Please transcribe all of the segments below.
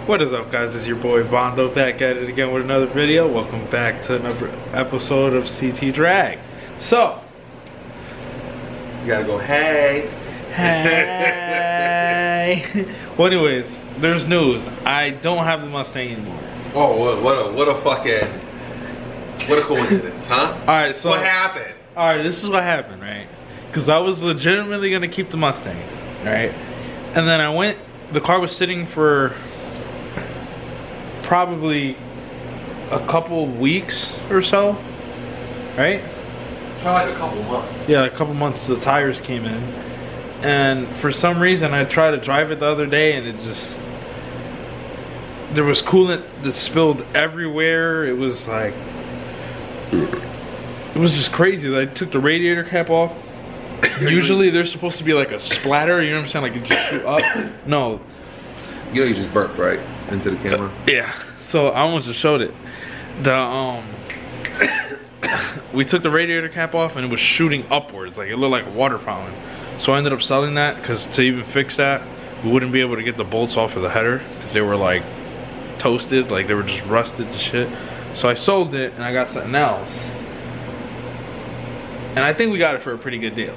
What is up, guys? It's your boy Bondo back at it again with another video. Welcome back to another episode of CT Drag. So, you gotta go, hey. Well, anyways, there's news. I don't have the Mustang anymore. Oh, what a coincidence, huh? All right, so what happened? All right, this is what happened, right? Because I was legitimately gonna keep the Mustang, right? And then I went. The car was sitting for probably a couple weeks or so, right? Probably like a couple months. Yeah, a couple months. The tires came in, and for some reason I tried to drive it the other day, and it just, there was coolant that spilled everywhere. It was like, it was just crazy. I took the radiator cap off. Usually there's supposed to be like a splatter, you know what I'm saying, like it just shoot up. No. You know you just burped right into the camera. Yeah. So I almost just showed it. The we took the radiator cap off and it was shooting upwards, like it looked like a water fountain. So I ended up selling that because to even fix that, we wouldn't be able to get the bolts off of the header because they were like toasted, like they were just rusted to shit. So I sold it and I got something else. And I think we got it for a pretty good deal.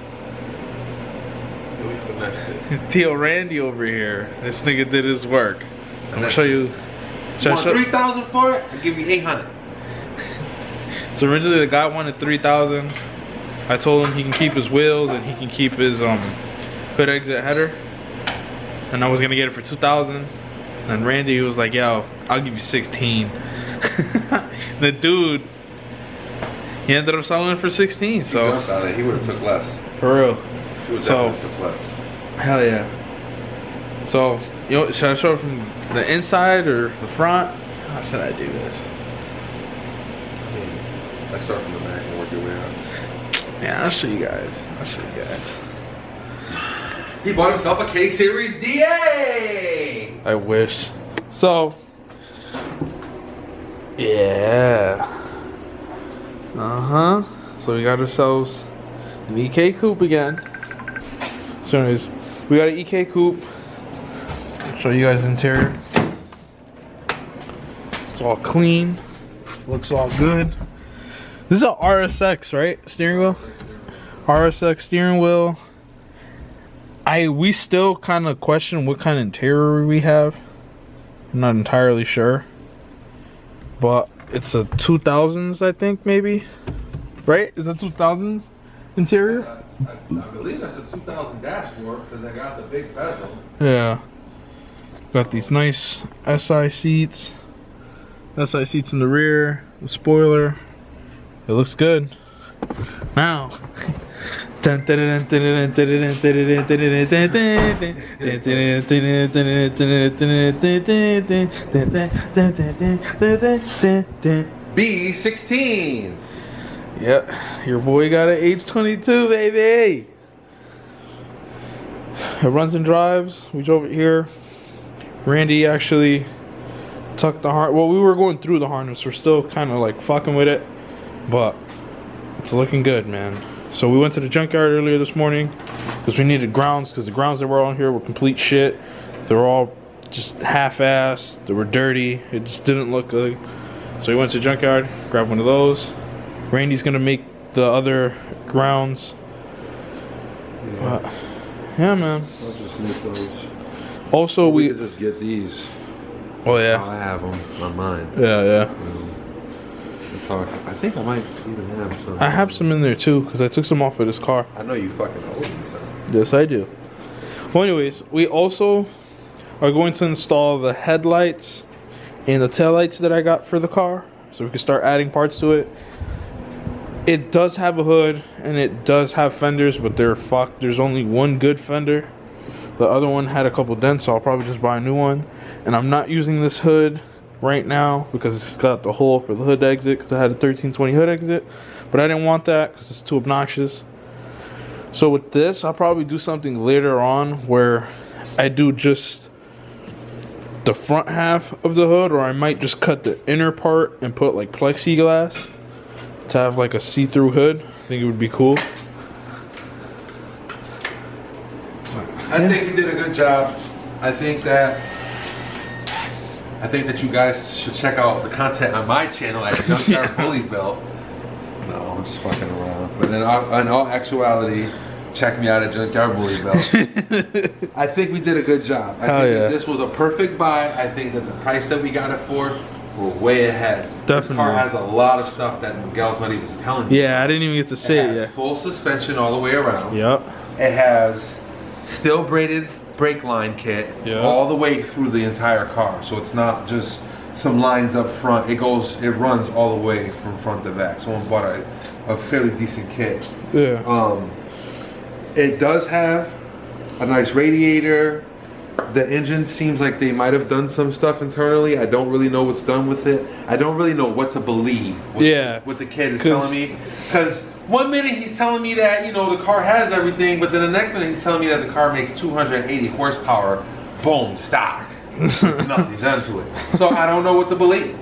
We finessed it. Theo Randy over here, this nigga did his work. I'm gonna show you. You want 3,000 for it? I'll give you 800. So originally the guy wanted 3,000. I told him he can keep his wheels and he can keep his hood exit header. And I was gonna get it for 2,000. And Randy, he was like, "Yo, I'll give you 16." The dude, he ended up selling it for 16. So he jumped on it. He would have took less. For real. He would So took less. hell yeah. So, you know, should I show it from the inside or the front? How should I do this? I start from the back and work your way out. Yeah, I'll show you guys. I'll show you guys. He bought himself a K-Series DA! I wish. So, yeah. So we got ourselves an EK coupe again. So anyways, we got an EK coupe. I'll show you guys the interior. It's all clean. Looks all good. This is a RSX, right? Steering wheel? RSX steering wheel. We still kind of question what kind of interior we have. I'm not entirely sure. But it's a 2000s, I think, maybe. Right? Is that 2000s interior? I believe that's a 2000 dashboard because I got the big bezel. Yeah. Got these nice SI seats. SI seats in the rear. The spoiler. It looks good. Now. B16. Yep, your boy got an H22, baby. It runs and drives. We drove it here. Randy actually tucked the harness. Well, we were going through the harness. We're still kind of like fucking with it, but it's looking good, man. So we went to the junkyard earlier this morning because we needed grounds because the grounds that were on here were complete shit. They were all just half-assed. They were dirty. It just didn't look good. So we went to the junkyard, grabbed one of those. Randy's gonna make the other grounds. Yeah, man. I'll just make those. Also, we could just get these. Oh yeah. I have them on mine. Yeah. I think I might even have some. I have some in there too because I took some off of this car. I know you fucking owe me some. Yes, I do. Well, anyways, we also are going to install the headlights and the taillights that I got for the car, so we can start adding parts to it. It does have a hood and it does have fenders, but they're fucked. There's only one good fender. The other one had a couple dents, so I'll probably just buy a new one. And I'm not using this hood right now because it's got the hole for the hood exit because I had a 1320 hood exit, but I didn't want that because it's too obnoxious. So with this, I'll probably do something later on where I do just the front half of the hood, or I might just cut the inner part and put like plexiglass to have like a see-through hood. I think it would be cool. I think you did a good job. I think that I think that you guys should check out the content on my channel at Junkyard Bully Belt. No, I'm just fucking around. But in all actuality, check me out at Junkyard Bully Belt. I think we did a good job. I think that this was a perfect buy. I think that the price that we got it for, we're way ahead. Definitely. This car has a lot of stuff that Miguel's not even telling you. Yeah, I didn't even get to say it yet. Full suspension all the way around. Yep. It has steel braided brake line kit all the way through the entire car. So it's not just some lines up front. It runs all the way from front to back. Someone bought a fairly decent kit. Yeah. It does have a nice radiator. The engine seems like they might have done some stuff internally. I don't really know what's done with it. I don't really know what to believe. What the kid is telling me. Because one minute he's telling me that, you know, the car has everything, but then the next minute he's telling me that the car makes 280 horsepower, boom, stock. There's nothing done to it. So I don't know what to believe.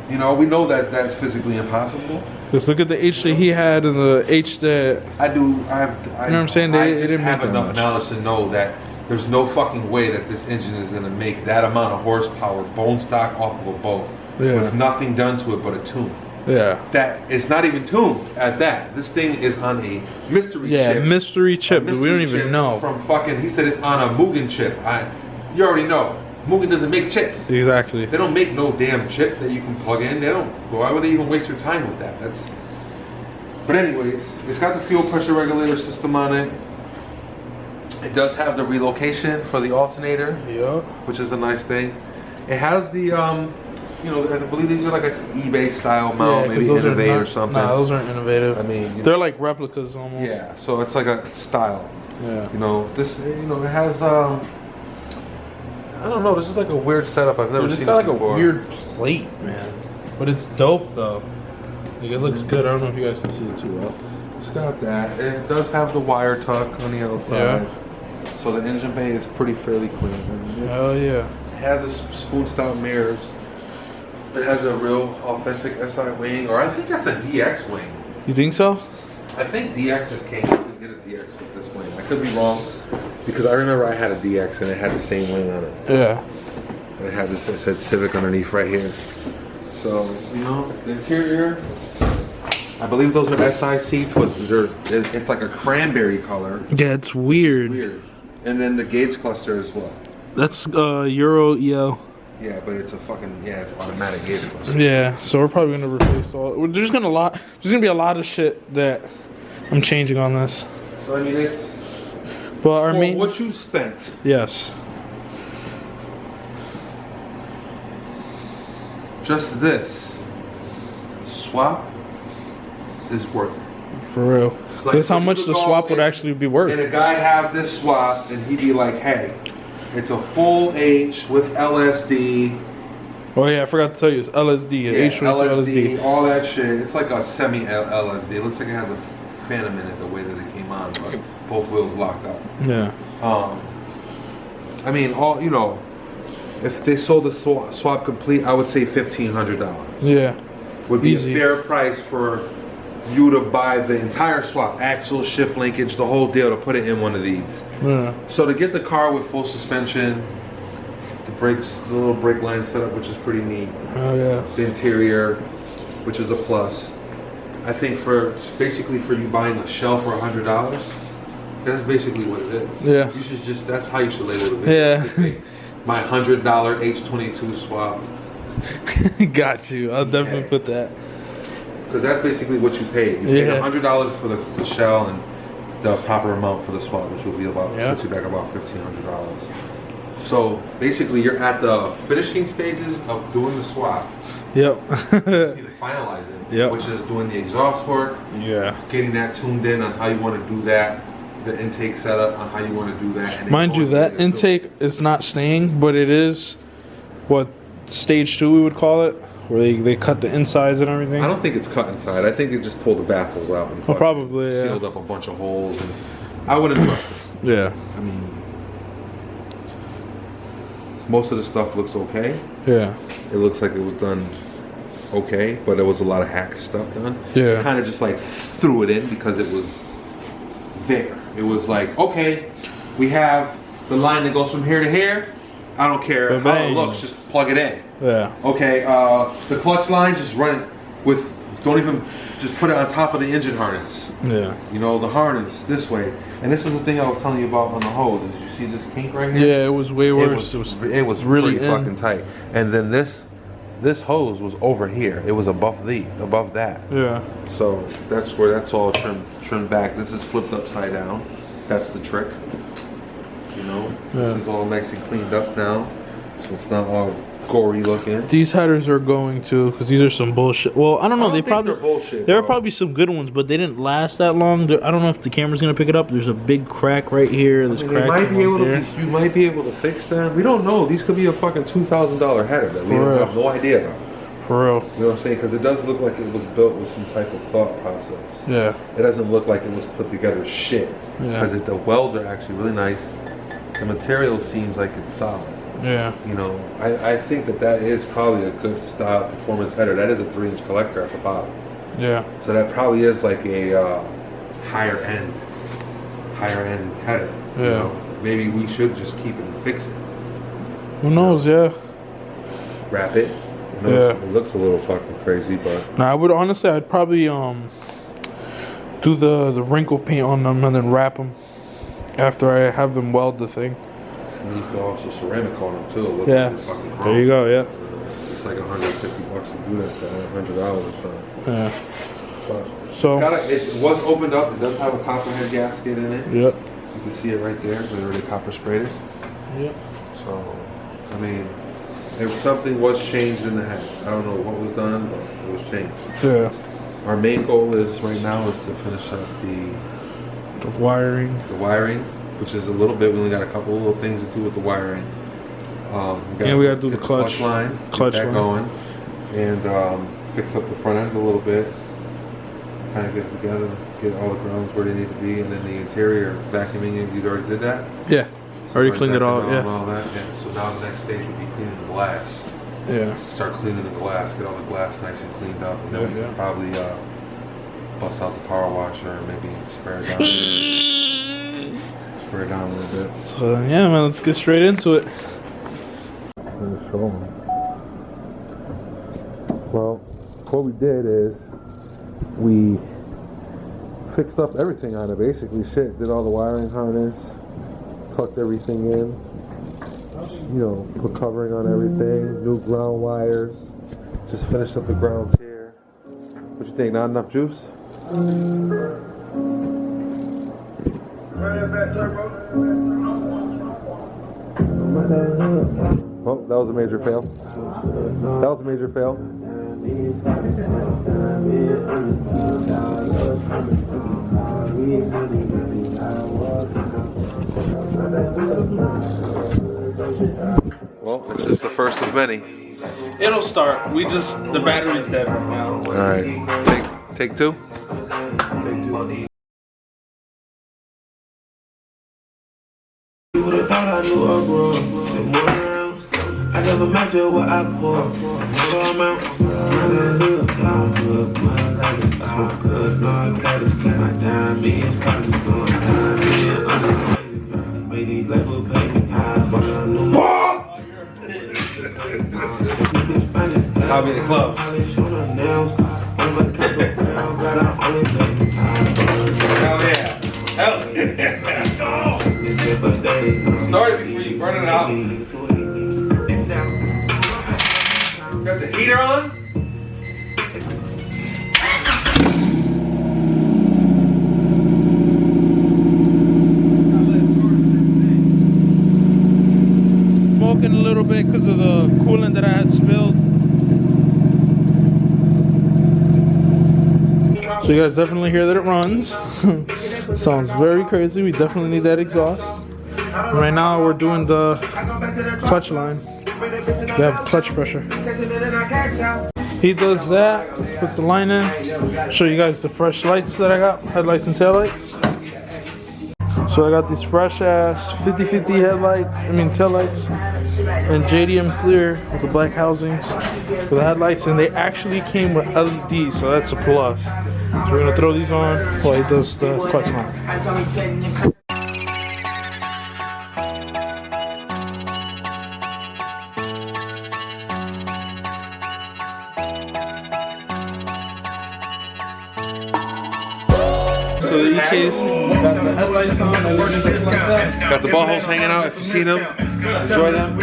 You know, we know that that's physically impossible. Just look at the H that he had and the H that... I do. You know what I'm saying? I just have enough knowledge to know that there's no fucking way that this engine is going to make that amount of horsepower bone stock off of a boat with nothing done to it but a tune. Yeah. That it's not even tuned at that. This thing is on a mystery chip. Yeah, mystery chip. We don't even know. From fucking, he said it's on a Mugen chip. You already know. Mugen doesn't make chips. Exactly. They don't make no damn chip that you can plug in. They don't. Why would they even waste your time with that? But anyways, it's got the fuel pressure regulator system on it. It does have the relocation for the alternator. Yeah. Which is a nice thing. It has the you know, I believe these are like an eBay style mount, maybe Innovate or something. Nah, those aren't innovative. I mean, they're like replicas almost. Yeah, so it's like a style. Yeah. You know, this, you know, it has I don't know, this is like a weird setup. I've never seen this before. It's got like a weird plate, man. But it's dope though. Like it looks good. I don't know if you guys can see it too well. It's got that. It does have the wire tuck on the outside. Yeah. So the engine bay is fairly clean. Hell yeah. It has a spoon style mirrors. It has a real authentic SI wing, or I think that's a DX wing. You think so? I think DXs came. You could get a DX with this wing. I could be wrong, because I remember I had a DX and it had the same wing on it. Yeah. And it had this, it said Civic underneath right here. So, you know, the interior, I believe those are SI seats, but it's like a cranberry color. Yeah, it's weird. It's weird. And then the gauge cluster is what? That's Euro EO. Yeah, but it's a fucking, it's automatic gauge cluster. Yeah, so we're probably gonna replace all. There's gonna be a lot of shit that I'm changing on this. So I mean, it's. But our main. What you spent. Yes. Just this swap is worth it. For real. Like, this is how much the swap would actually be worth. And a guy have this swap and he'd be like, hey, it's a full H with LSD. Oh yeah, I forgot to tell you, it's LSD, H22 LSD. All that shit. It's like a semi-LSD. It looks like it has a phantom in it the way that it came on, but both wheels locked up. Yeah. I mean, all, you know, if they sold the swap complete, I would say $1,500. Yeah. Would be a fair price for you to buy the entire swap, axle, shift linkage, the whole deal, to put it in one of these. Yeah. So to get the car with full suspension, the brakes, the little brake line setup, which is pretty neat. Oh yeah. The interior, which is a plus. I think basically for you buying a shell for $100, that's basically what it is. Yeah. You should that's how you should label it. Yeah. My $100 H22 swap. Got you. I'll definitely put that. Because that's basically what you paid. You paid $100 for the shell and the proper amount for the swap, which will be about, sets you back about $1,500. So basically you're at the finishing stages of doing the swap. Yep. You see the finalizing, which is doing the exhaust work. Yeah. Getting that tuned in on how you want to do that. The intake setup on how you want to do that. And mind you, that intake is not staying, but it is what stage 2 we would call it, where they cut the insides and everything. I don't think it's cut inside. I think they just pulled the baffles out and probably sealed up a bunch of holes. And I wouldn't trust it. Yeah. I mean, most of the stuff looks okay. Yeah. It looks like it was done okay, but there was a lot of hack stuff done. Yeah. Kind of just like threw it in because it was there. It was like, okay, we have the line that goes from here to here. I don't care how it looks, just plug it in. Yeah. Okay, the clutch lines, just run it with, don't even, just put it on top of the engine harness. Yeah. You know, the harness this way. And this is the thing I was telling you about on the hose. Did you see this kink right here? Yeah, it was way worse. It was really pretty fucking tight. And then this hose was over here. It was above that. Yeah. So that's where that's all trimmed back. This is flipped upside down. That's the trick. You know, this is all nice and cleaned up now, so it's not all gory looking. These headers are going to, because these are some bullshit. Well, I don't know. They're bullshit. There are probably some good ones, but they didn't last that long. I don't know if the camera's gonna pick it up. There's a big crack right here. There's cracks right there. You might be able to fix them. We don't know. These could be a fucking $2,000 header that we don't have no idea about. For real. You know what I'm saying? Because it does look like it was built with some type of thought process. Yeah. It doesn't look like it was put together shit. Yeah. Because the welds are actually really nice. The material seems like it's solid. Yeah. You know, I think that is probably a good style performance header. That is a 3-inch collector at the bottom. Yeah. So that probably is like a higher end header. Yeah. You know? Maybe we should just keep it and fix it. Who knows? Yeah. Wrap it. You know, it looks a little fucking crazy, but. Nah, I'd probably do the wrinkle paint on them and then wrap them after I have them weld the thing. And you can also ceramic on them too. Yeah. There you go. Yeah. It's like $150 to do that, $100 or something. Yeah. But so it was opened up. It does have a copperhead gasket in it. Yep. You can see it right there. They already copper sprayed it. Yep. So, I mean, if something was changed in the head, I don't know what was done, but it was changed. Yeah. Our main goal is right now is to finish up the wiring. The wiring, which is a little bit. We only got a couple little things to do with the wiring. We got to do the clutch line, clutch get that going, and fix up the front end a little bit. Kind of get it together, get all the grounds where they need to be, and then the interior vacuuming it. You already did that? Yeah, So already cleaned it all. Yeah. And all that. Yeah. So now the next stage would be cleaning the glass. Yeah. Start cleaning the glass, get all the glass nice and cleaned up, and then we can probably bust out the power washer and maybe spray it down. Spray it down a little bit. So yeah, man, let's get straight into it. Well, what we did is we fixed up everything on it, basically. Shit, did all the wiring harness, tucked everything in, you know, put covering on everything, new ground wires, just finished up the grounds here. What you think, not enough juice? Oh, that was a major fail. That was a major fail. Well, it's just the first of many. It'll start. The battery's dead right now. All right, take two. Take two. You would've thought I knew I grew up. More around. I never imagine what I pour. So I'm out. I'm good. I'm good. No, I gotta keep my time. It's probably going time. Made these levels pay me high. But I knew I'll be the club. Hell yeah. Hell yeah. Start it before you burn it out. Got the heater on? Smoking a little bit because of the coolant that I had spilled. So you guys definitely hear that it runs. Sounds very crazy. We definitely need that exhaust. Right now we're doing the clutch line. We have clutch pressure. He does that, puts the line in. Show you guys the fresh lights that I got, headlights and taillights. So I got these fresh ass 50/50 taillights, and JDM clear with the black housings for the headlights, and they actually came with LEDs, so that's a plus. So we're gonna throw these on while he does the clutch line. So the E-case got the headlights on and everything like that. Got the ball holes hanging out if you've seen them. Enjoy them.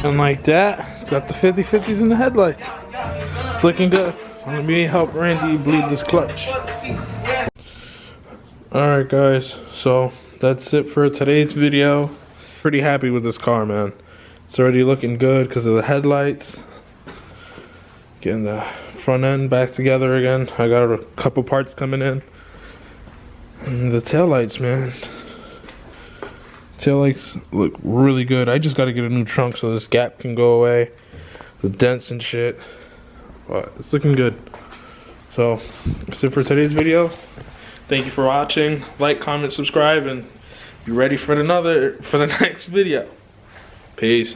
And like that, it's got the 50/50s in the headlights. It's looking good. Let me help Randy bleed this clutch. Alright guys, so that's it for today's video. Pretty happy with this car, man. It's already looking good because of the headlights. Getting the front end back together again. I got a couple parts coming in. And the taillights, man. Taillights look really good. I just got to get a new trunk so this gap can go away. The dents and shit. But it's looking good. So, that's it for today's video. Thank you for watching. Like, comment, subscribe, and be ready for the next video. Peace.